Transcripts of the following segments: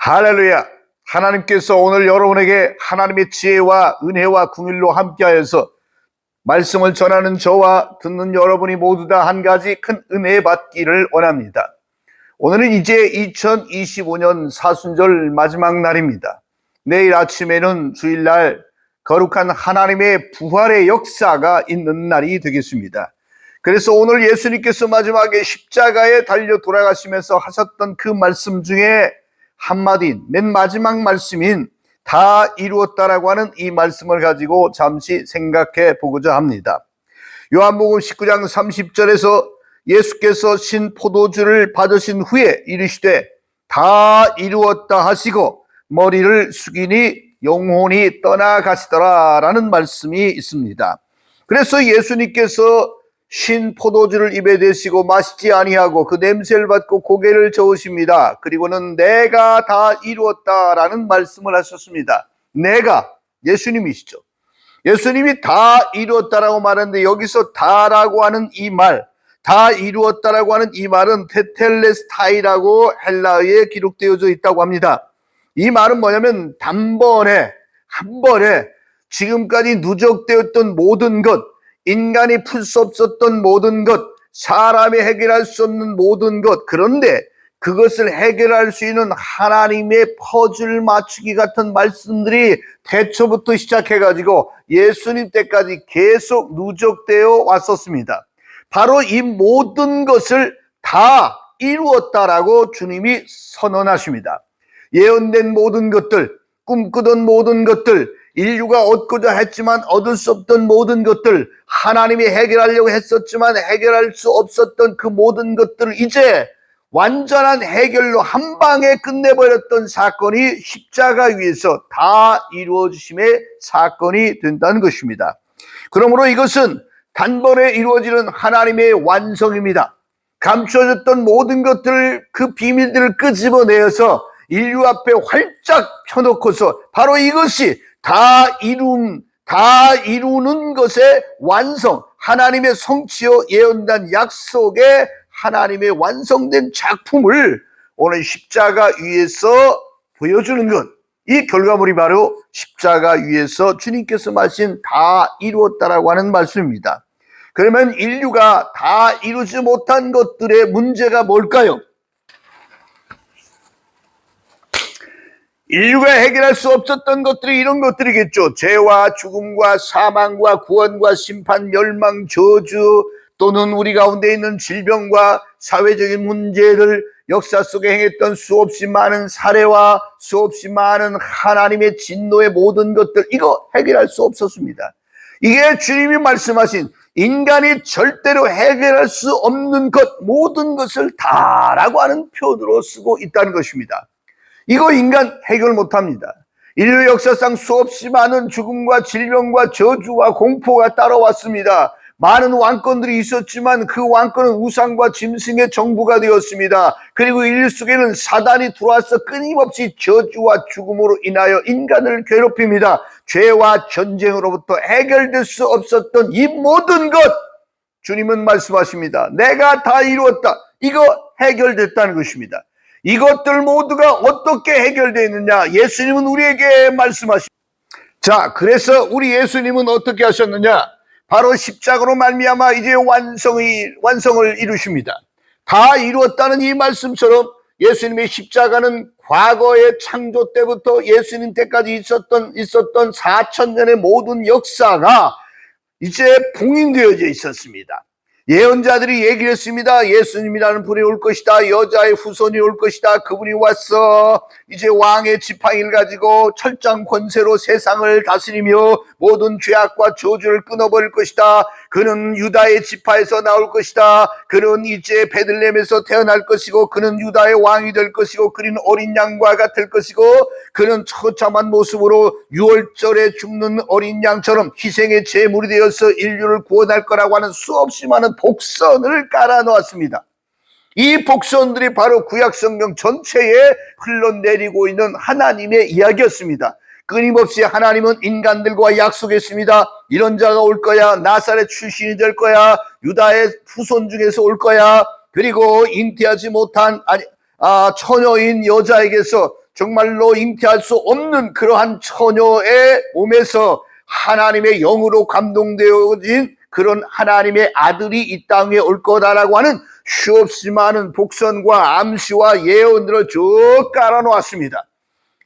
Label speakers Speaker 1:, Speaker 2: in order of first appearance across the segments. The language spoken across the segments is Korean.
Speaker 1: 할렐루야! 하나님께서 오늘 여러분에게 하나님의 지혜와 은혜와 긍휼로 함께하여서 말씀을 전하는 저와 듣는 여러분이 모두 다 한 가지 큰 은혜 받기를 원합니다. 오늘은 이제 2025년 사순절 마지막 날입니다. 내일 아침에는 주일날 거룩한 하나님의 부활의 역사가 있는 날이 되겠습니다. 그래서 오늘 예수님께서 마지막에 십자가에 달려 돌아가시면서 하셨던 그 말씀 중에 한마디, 맨 마지막 말씀인 다 이루었다라고 하는 이 말씀을 가지고 잠시 생각해 보고자 합니다. 요한복음 19장 30절에서 예수께서 신 포도주를 받으신 후에 이르시되 다 이루었다 하시고 머리를 숙이니 영혼이 떠나가시더라 라는 말씀이 있습니다. 그래서 예수님께서 신 포도주를 입에 대시고 마시지 아니하고 그 냄새를 맡고 고개를 저으십니다. 그리고는 내가 다 이루었다라는 말씀을 하셨습니다. 내가, 예수님이시죠. 예수님이 다 이루었다라고 말하는데 여기서 다라고 하는 이 말, 다 이루었다라고 하는 이 말은 테텔레스타이라고 헬라어에 기록되어져 있다고 합니다. 이 말은 뭐냐면 단번에, 한 번에 지금까지 누적되었던 모든 것, 인간이 풀 수 없었던 모든 것, 사람이 해결할 수 없는 모든 것, 그런데 그것을 해결할 수 있는 하나님의 퍼즐 맞추기 같은 말씀들이 태초부터 시작해가지고 예수님 때까지 계속 누적되어 왔었습니다. 바로 이 모든 것을 다 이루었다라고 주님이 선언하십니다. 예언된 모든 것들, 꿈꾸던 모든 것들, 인류가 얻고자 했지만 얻을 수 없던 모든 것들, 하나님이 해결하려고 했었지만 해결할 수 없었던 그 모든 것들을 이제 완전한 해결로 한 방에 끝내버렸던 사건이 십자가 위에서 다 이루어지심의 사건이 된다는 것입니다. 그러므로 이것은 단번에 이루어지는 하나님의 완성입니다. 감춰졌던 모든 것들을, 그 비밀들을 끄집어내어서 인류 앞에 활짝 펴놓고서 바로 이것이 다 이루는 것의 완성, 하나님의 성취요 예언된 약속의 하나님의 완성된 작품을 오늘 십자가 위에서 보여주는 것, 이 결과물이 바로 십자가 위에서 주님께서 마신 다 이루었다라고 하는 말씀입니다. 그러면 인류가 다 이루지 못한 것들의 문제가 뭘까요? 인류가 해결할 수 없었던 것들이 이런 것들이겠죠. 죄와 죽음과 사망과 구원과 심판, 멸망, 저주, 또는 우리 가운데 있는 질병과 사회적인 문제를 역사 속에 행했던 수없이 많은 사례와 수없이 많은 하나님의 진노의 모든 것들, 이거 해결할 수 없었습니다. 이게 주님이 말씀하신 인간이 절대로 해결할 수 없는 것, 모든 것을 다라고 하는 표현으로 쓰고 있다는 것입니다. 이거 인간 해결 못합니다. 인류 역사상 수없이 많은 죽음과 질병과 저주와 공포가 따라왔습니다. 많은 왕권들이 있었지만 그 왕권은 우상과 짐승의 정부가 되었습니다. 그리고 인류 속에는 사단이 들어와서 끊임없이 저주와 죽음으로 인하여 인간을 괴롭힙니다. 죄와 전쟁으로부터 해결될 수 없었던 이 모든 것, 주님은 말씀하십니다. 내가 다 이루었다. 이거 해결됐다는 것입니다. 이것들 모두가 어떻게 해결되느냐? 예수님은 우리에게 말씀하십니다. 자, 그래서 우리 예수님은 어떻게 하셨느냐? 바로 십자가로 말미암아 이제 완성을 이루십니다. 다 이루었다는 이 말씀처럼 예수님의 십자가는 과거의 창조 때부터 예수님 때까지 있었던 4,000년의 모든 역사가 이제 봉인되어져 있었습니다. 예언자들이 얘기를 했습니다. 예수님이라는 분이 올 것이다. 여자의 후손이 올 것이다. 그분이 와서 이제 왕의 지팡이를 가지고 철장 권세로 세상을 다스리며 모든 죄악과 저주를 끊어버릴 것이다. 그는 유다의 지파에서 나올 것이다. 그는 이제 베들레헴에서 태어날 것이고 그는 유다의 왕이 될 것이고 그는 어린 양과 같을 것이고 그는 처참한 모습으로 유월절에 죽는 어린 양처럼 희생의 제물이 되어서 인류를 구원할 거라고 하는 수없이 많은 복선을 깔아놓았습니다. 이 복선들이 바로 구약성경 전체에 흘러내리고 있는 하나님의 이야기였습니다. 끊임없이 하나님은 인간들과 약속했습니다. 이런 자가 올 거야. 나사렛 출신이 될 거야. 유다의 후손 중에서 올 거야. 그리고 잉태하지 못한 처녀인 여자에게서 정말로 잉태할 수 없는 그러한 처녀의 몸에서 하나님의 영으로 감동되어진 그런 하나님의 아들이 이 땅에 올 거다라고 하는 수없이 많은 복선과 암시와 예언들을 쭉 깔아놓았습니다.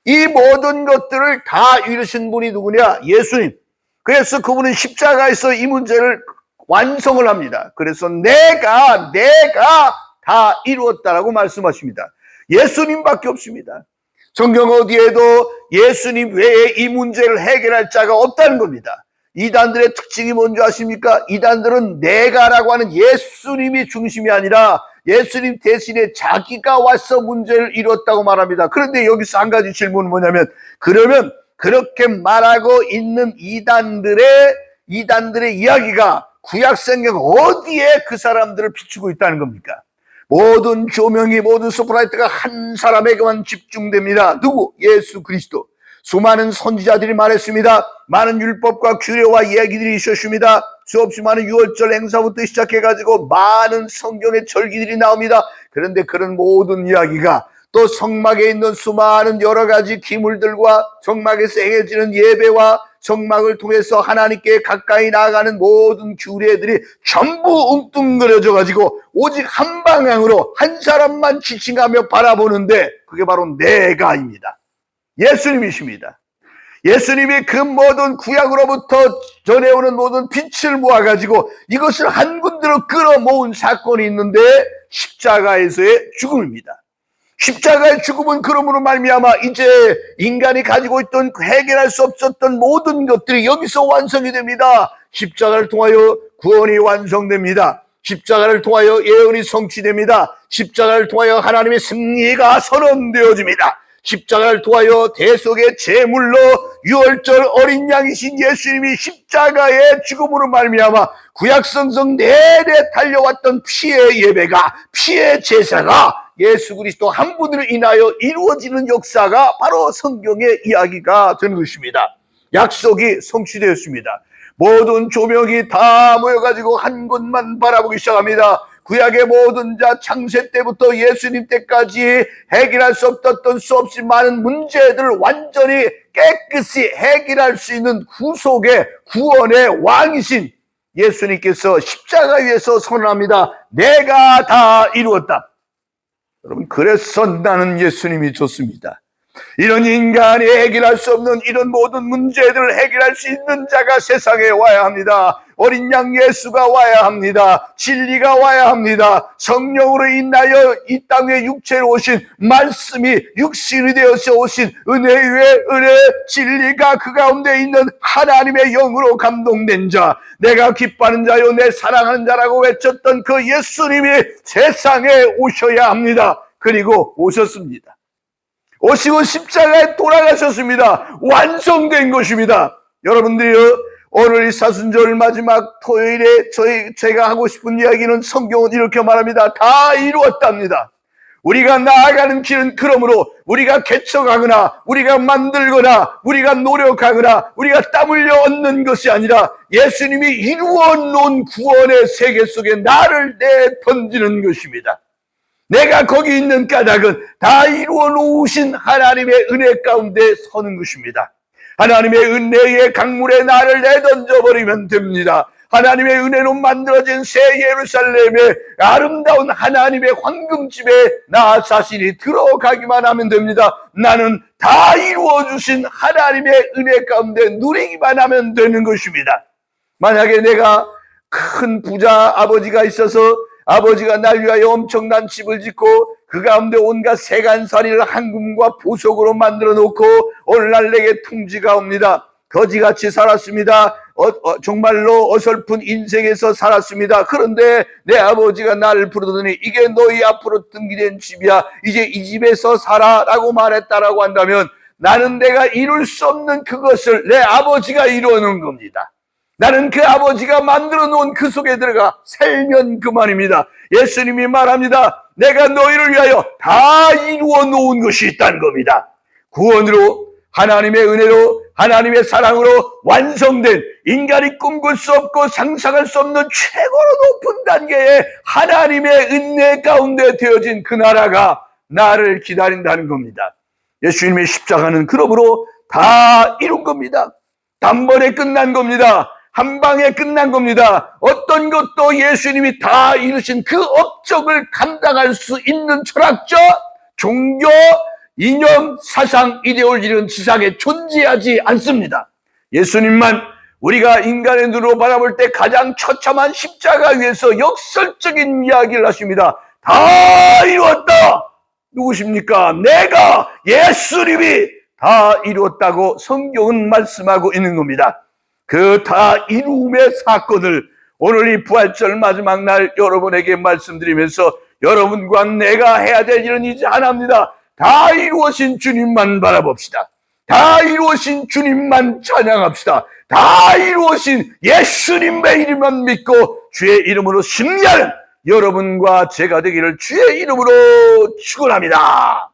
Speaker 1: 이 모든 것들을 다 이루신 분이 누구냐? 예수님. 그래서 그분은 십자가에서 이 문제를 완성을 합니다. 그래서 내가 다 이루었다라고 말씀하십니다. 예수님밖에 없습니다. 성경 어디에도 예수님 외에 이 문제를 해결할 자가 없다는 겁니다. 이단들의 특징이 뭔지 아십니까? 이단들은 내가라고 하는 예수님이 중심이 아니라 예수님 대신에 자기가 와서 문제를 이뤘다고 말합니다. 그런데 여기서 한 가지 질문은 뭐냐면, 그러면 그렇게 말하고 있는 이단들의 이야기가 구약 성경 어디에 그 사람들을 비추고 있다는 겁니까? 모든 조명이, 모든 스포트라이트가 한 사람에게만 집중됩니다. 누구? 예수 그리스도. 수많은 선지자들이 말했습니다. 많은 율법과 규례와 얘기들이 있었습니다. 수없이 많은 유월절 행사부터 시작해가지고 많은 성경의 절기들이 나옵니다. 그런데 그런 모든 이야기가 또 성막에 있는 수많은 여러 가지 기물들과 성막에서 행해지는 예배와 성막을 통해서 하나님께 가까이 나아가는 모든 규례들이 전부 웅뚱그려져 가지고 오직 한 방향으로 한 사람만 지칭하며 바라보는데, 그게 바로 내가입니다. 예수님이십니다. 예수님이 그 모든 구약으로부터 전해오는 모든 빛을 모아가지고 이것을 한 군데로 끌어모은 사건이 있는데, 십자가에서의 죽음입니다. 십자가의 죽음은 그러므로 말미암아 이제 인간이 가지고 있던 해결할 수 없었던 모든 것들이 여기서 완성이 됩니다. 십자가를 통하여 구원이 완성됩니다. 십자가를 통하여 예언이 성취됩니다. 십자가를 통하여 하나님의 승리가 선언되어집니다. 십자가를 통하여 대속의 제물로 유월절 어린 양이신 예수님이 십자가의 죽음으로 말미암아 구약성경 내내 달려왔던 피의 예배가, 피의 제사가 예수 그리스도 한 분으로 인하여 이루어지는 역사가 바로 성경의 이야기가 되는 것입니다. 약속이 성취되었습니다. 모든 조명이 다 모여가지고 한 곳만 바라보기 시작합니다. 구약의 모든 자, 창세 때부터 예수님 때까지 해결할 수 없었던 수없이 많은 문제들을 완전히 깨끗이 해결할 수 있는 구속의, 구원의 왕이신 예수님께서 십자가 위에서 선언합니다. 내가 다 이루었다. 여러분, 그래서 나는 예수님이 좋습니다. 이런 인간이 해결할 수 없는 이런 모든 문제들을 해결할 수 있는 자가 세상에 와야 합니다. 어린 양 예수가 와야 합니다. 진리가 와야 합니다. 성령으로 인하여 이 땅에 육체로 오신 말씀이 육신이 되어서 오신 은혜 위에 은혜, 진리가 그 가운데 있는 하나님의 영으로 감동된 자, 내가 기뻐하는 자요 내 사랑하는 자라고 외쳤던 그 예수님이 세상에 오셔야 합니다. 그리고 오셨습니다. 오시고 십자가에 돌아가셨습니다. 완성된 것입니다. 여러분들이요, 오늘 이 사순절 마지막 토요일에 제가 하고 싶은 이야기는, 성경은 이렇게 말합니다. 다 이루었답니다. 우리가 나아가는 길은 그러므로 우리가 개척하거나 우리가 만들거나 우리가 노력하거나 우리가 땀 흘려 얻는 것이 아니라 예수님이 이루어 놓은 구원의 세계 속에 나를 내던지는 것입니다. 내가 거기 있는 까닭은 다 이루어 놓으신 하나님의 은혜 가운데 서는 것입니다. 하나님의 은혜의 강물에 나를 내던져 버리면 됩니다. 하나님의 은혜로 만들어진 새 예루살렘의 아름다운 하나님의 황금집에 나 자신이 들어가기만 하면 됩니다. 나는 다 이루어 주신 하나님의 은혜 가운데 누리기만 하면 되는 것입니다. 만약에 내가 큰 부자 아버지가 있어서 아버지가 날 위하여 엄청난 집을 짓고 그 가운데 온갖 세간살이를 황금과 보석으로 만들어 놓고 오늘날 내게 통지가 옵니다. 거지같이 살았습니다. 정말로 어설픈 인생에서 살았습니다. 그런데 내 아버지가 나를 부르더니 이게 너희 앞으로 등기된 집이야. 이제 이 집에서 살아 라고 말했다라고 한다면 나는 내가 이룰 수 없는 그것을 내 아버지가 이루어 놓은 겁니다. 나는 그 아버지가 만들어 놓은 그 속에 들어가 살면 그만입니다. 예수님이 말합니다. 내가 너희를 위하여 다 이루어 놓은 것이 있다는 겁니다. 구원으로, 하나님의 은혜로, 하나님의 사랑으로 완성된, 인간이 꿈꿀 수 없고 상상할 수 없는 최고로 높은 단계의 하나님의 은혜 가운데 되어진 그 나라가 나를 기다린다는 겁니다. 예수님의 십자가는 그러므로 다 이룬 겁니다. 단번에 끝난 겁니다. 한 방에 끝난 겁니다. 어떤 것도 예수님이 다 이루신 그 업적을 감당할 수 있는 철학자, 종교, 이념, 사상, 이데올로기는 지상에 존재하지 않습니다. 예수님만 우리가 인간의 눈으로 바라볼 때 가장 처참한 십자가 위에서 역설적인 이야기를 하십니다. 다 이루었다. 누구십니까? 내가 예수님이 다 이루었다고 성경은 말씀하고 있는 겁니다. 그 다 이루음의 사건을 오늘 이 부활절 마지막 날 여러분에게 말씀드리면서 여러분과 내가 해야 될 일은 이제 하나입니다. 다 이루어진 주님만 바라봅시다. 다 이루어진 주님만 찬양합시다. 다 이루어진 예수님의 이름만 믿고 주의 이름으로 승리하는 여러분과 제가 되기를 주의 이름으로 축원합니다.